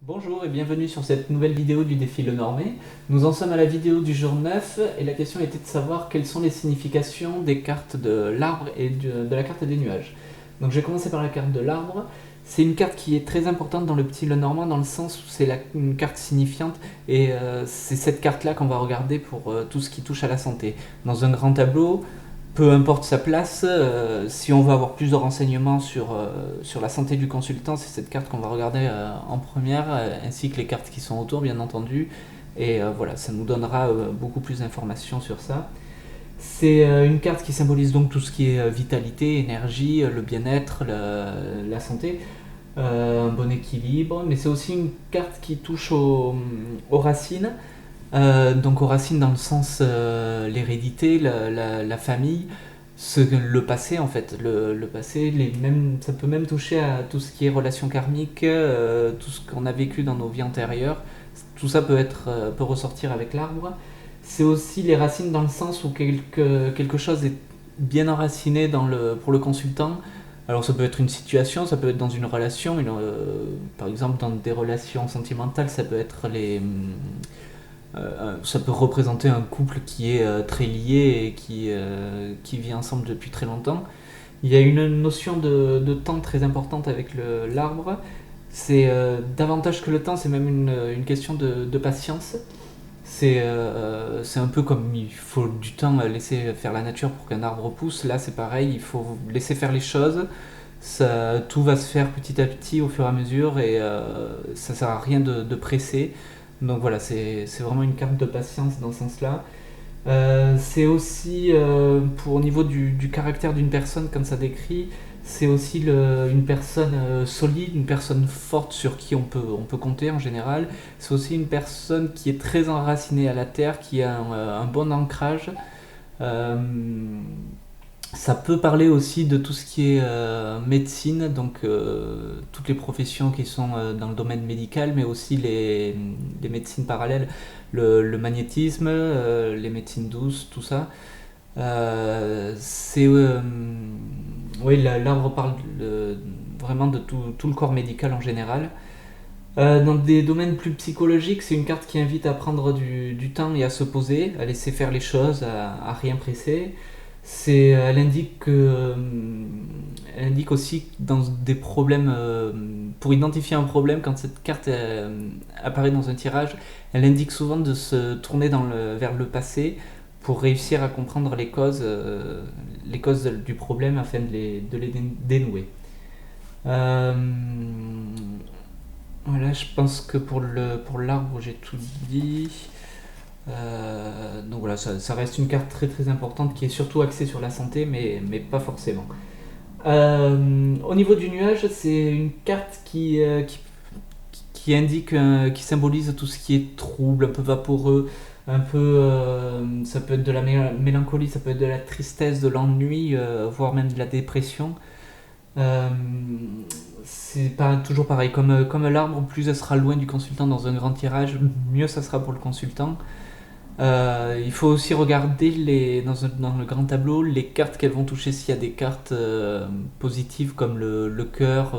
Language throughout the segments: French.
Bonjour et bienvenue sur cette nouvelle vidéo du défi Lenormé. Nous en sommes à la vidéo du jour 9 et la question était de savoir quelles sont les significations des cartes de l'arbre et de la carte des nuages. Donc je vais commencer par la carte de l'arbre. C'est une carte qui est très importante dans le petit Lenormand dans le sens où c'est une carte signifiante et c'est cette carte là qu'on va regarder pour tout ce qui touche à la santé. Dans un grand tableau, peu importe sa place, si on veut avoir plus de renseignements sur la santé du consultant, c'est cette carte qu'on va regarder en première, ainsi que les cartes qui sont autour, bien entendu. Et voilà, ça nous donnera beaucoup plus d'informations sur ça. C'est une carte qui symbolise donc tout ce qui est vitalité, énergie, le bien-être, la santé, un bon équilibre, mais c'est aussi une carte qui touche aux racines. Donc aux racines dans le sens l'hérédité, la famille, le passé en fait, le passé, ça peut même toucher à tout ce qui est relations karmiques, tout ce qu'on a vécu dans nos vies antérieures. Tout ça peut ressortir avec l'arbre. C'est aussi les racines dans le sens où quelque chose est bien enraciné pour le consultant. Alors ça peut être une situation, ça peut être dans une relation, par exemple dans des relations sentimentales, ça peut être ça peut représenter un couple qui est très lié et qui vit ensemble depuis très longtemps. Il y a une notion de temps très importante avec l'arbre. C'est davantage que le temps, c'est même une question de patience. C'est un peu comme il faut du temps à laisser faire la nature pour qu'un arbre pousse. Là, c'est pareil, il faut laisser faire les choses. Tout va se faire petit à petit au fur et à mesure et ça sert à rien de presser. Donc voilà, c'est vraiment une carte de patience dans ce sens-là. C'est aussi, au niveau du caractère d'une personne, comme ça décrit, c'est aussi une personne solide, une personne forte sur qui on peut compter en général. C'est aussi une personne qui est très enracinée à la terre, qui a un bon ancrage. Euh, Ça peut parler aussi de tout ce qui est médecine, donc toutes les professions qui sont dans le domaine médical, mais aussi les médecines parallèles, le magnétisme, les médecines douces, tout ça. Oui, l'arbre parle vraiment de tout le corps médical en général. Dans des domaines plus psychologiques, c'est une carte qui invite à prendre du temps et à se poser, à laisser faire les choses, à rien presser. Elle indique aussi dans des problèmes, pour identifier un problème, quand cette carte apparaît dans un tirage, elle indique souvent de se tourner vers le passé pour réussir à comprendre les causes du problème afin de les dénouer. Euh, voilà, je pense que pour l'arbre, j'ai tout dit. Donc voilà, ça reste une carte très très importante qui est surtout axée sur la santé, mais pas forcément. Au niveau du nuage, c'est une carte qui indique, qui symbolise tout ce qui est trouble, un peu vaporeux, un peu, ça peut être de la mélancolie, ça peut être de la tristesse, de l'ennui, voire même de la dépression. Euh, c'est pas toujours pareil, comme l'arbre, plus elle sera loin du consultant dans un grand tirage, mieux ça sera pour le consultant. Il faut aussi regarder dans le grand tableau les cartes qu'elles vont toucher s'il y a des cartes positives comme le cœur,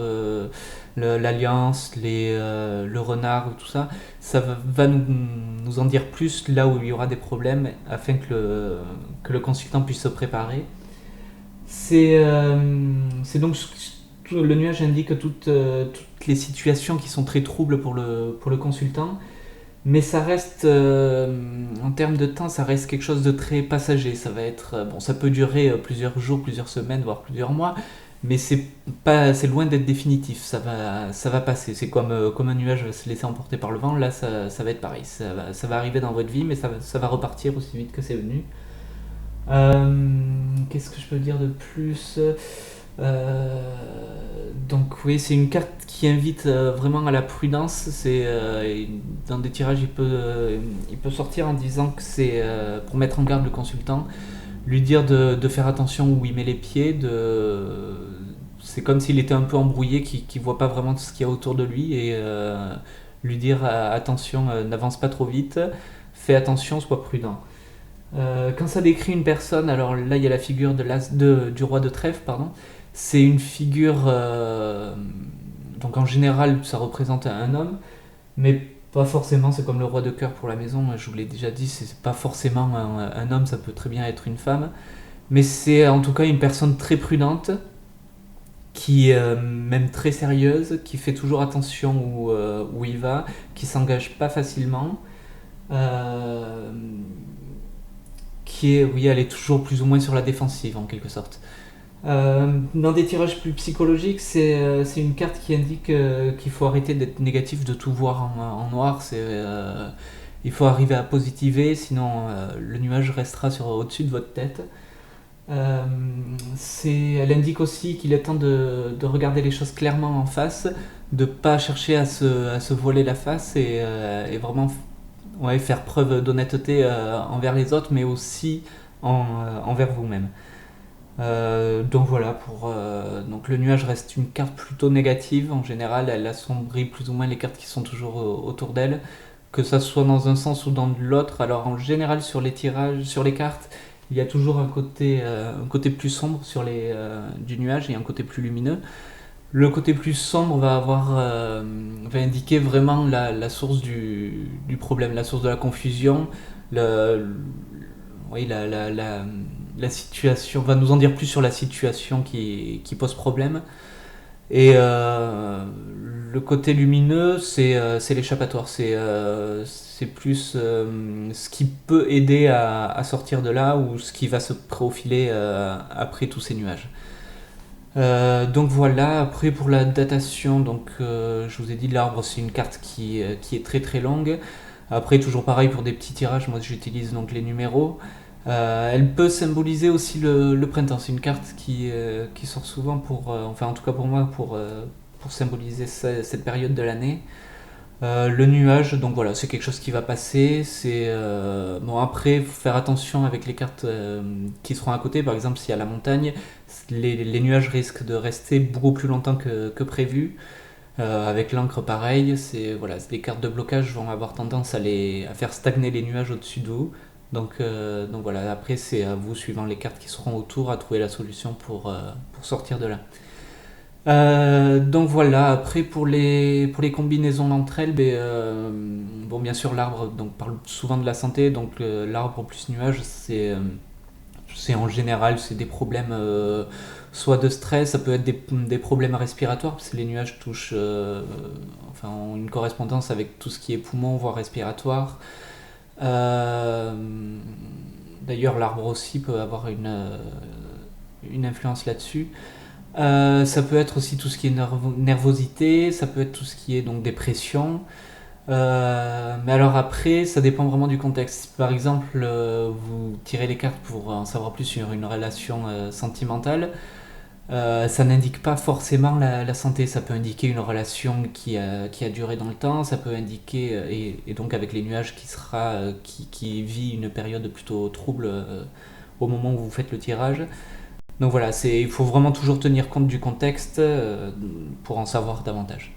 l'alliance, le renard, tout ça. Ça va nous en dire plus là où il y aura des problèmes afin que le consultant puisse se préparer. C'est donc le nuage indique toutes les situations qui sont très troubles pour le consultant. Mais ça reste, en termes de temps, ça reste quelque chose de très passager. Ça va être, bon, ça peut durer plusieurs jours, plusieurs semaines, voire plusieurs mois, mais c'est loin d'être définitif. Ça va passer. C'est comme un nuage va se laisser emporter par le vent. Là, ça va être pareil. Ça va arriver dans votre vie, mais ça va repartir aussi vite que c'est venu. Qu'est-ce que je peux dire de plus? Donc oui, c'est une carte qui invite vraiment à la prudence. Dans des tirages, il peut sortir en disant que c'est pour mettre en garde le consultant, lui dire de faire attention où il met les pieds. C'est comme s'il était un peu embrouillé, qu'il voit pas vraiment ce qu'il y a autour de lui et lui dire attention, n'avance pas trop vite, fais attention, sois prudent. Quand ça décrit une personne, alors là il y a la figure du roi de trèfle, pardon. C'est une figure, donc en général ça représente un homme, mais pas forcément, c'est comme le roi de cœur pour la maison, je vous l'ai déjà dit, c'est pas forcément un homme, ça peut très bien être une femme, mais c'est en tout cas une personne très prudente, qui est même très sérieuse, qui fait toujours attention où il va, qui s'engage pas facilement, euh, qui est, oui, elle est toujours plus ou moins sur la défensive en quelque sorte. Dans des tirages plus psychologiques, c'est une carte qui indique qu'il faut arrêter d'être négatif, de tout voir en noir. Il faut arriver à positiver, sinon le nuage restera au-dessus de votre tête. Euh, Elle indique aussi qu'il est temps de regarder les choses clairement en face, de pas chercher à se voiler la face et vraiment ouais, faire preuve d'honnêteté envers les autres, mais aussi envers vous-même. Donc voilà, donc le nuage reste une carte plutôt négative. En général, elle assombrit plus ou moins les cartes qui sont toujours autour d'elle, que ça soit dans un sens ou dans l'autre. Alors en général, sur les tirages, sur les cartes, il y a toujours un côté plus sombre du nuage et un côté plus lumineux. Le côté plus sombre va indiquer vraiment la source du problème, la source de la confusion, le, oui, la situation, va nous en dire plus sur la situation qui pose problème. Et le côté lumineux, c'est l'échappatoire, c'est plus ce qui peut aider à sortir de là ou ce qui va se profiler après tous ces nuages. Donc voilà, après pour la datation, donc, je vous ai dit l'arbre c'est une carte qui est très très longue. Après toujours pareil pour des petits tirages, moi j'utilise donc les numéros. Elle peut symboliser aussi le printemps, c'est une carte qui sort souvent enfin en tout cas pour moi, pour symboliser cette période de l'année. Le nuage, donc voilà, c'est quelque chose qui va passer. Bon, après, faut faire attention avec les cartes qui seront à côté. Par exemple, s'il y a la montagne, les nuages risquent de rester beaucoup plus longtemps que prévu. Avec l'encre, pareil. Voilà, les cartes de blocage vont avoir tendance à faire stagner les nuages au-dessus de vous. Donc voilà, après, c'est à vous, suivant les cartes qui seront autour, à trouver la solution pour sortir de là. Donc voilà, après pour les combinaisons entre elles, bon bien sûr l'arbre donc parle souvent de la santé, donc l'arbre plus nuage c'est en général c'est des problèmes soit de stress, ça peut être des problèmes respiratoires parce que les nuages touchent enfin ont une correspondance avec tout ce qui est poumon voire respiratoire. Euh, D'ailleurs l'arbre aussi peut avoir une influence là-dessus. Ça peut être aussi tout ce qui est nervosité, ça peut être tout ce qui est donc dépression. Mais alors après, ça dépend vraiment du contexte. Par exemple, vous tirez les cartes pour en savoir plus sur une relation sentimentale. Ça n'indique pas forcément la santé. Ça peut indiquer une relation qui a duré dans le temps. Ça peut indiquer, et donc avec les nuages, qui vit une période plutôt trouble au moment où vous faites le tirage. Donc voilà, il faut vraiment toujours tenir compte du contexte pour en savoir davantage.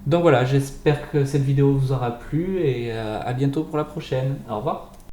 Donc voilà, j'espère que cette vidéo vous aura plu et à bientôt pour la prochaine. Au revoir.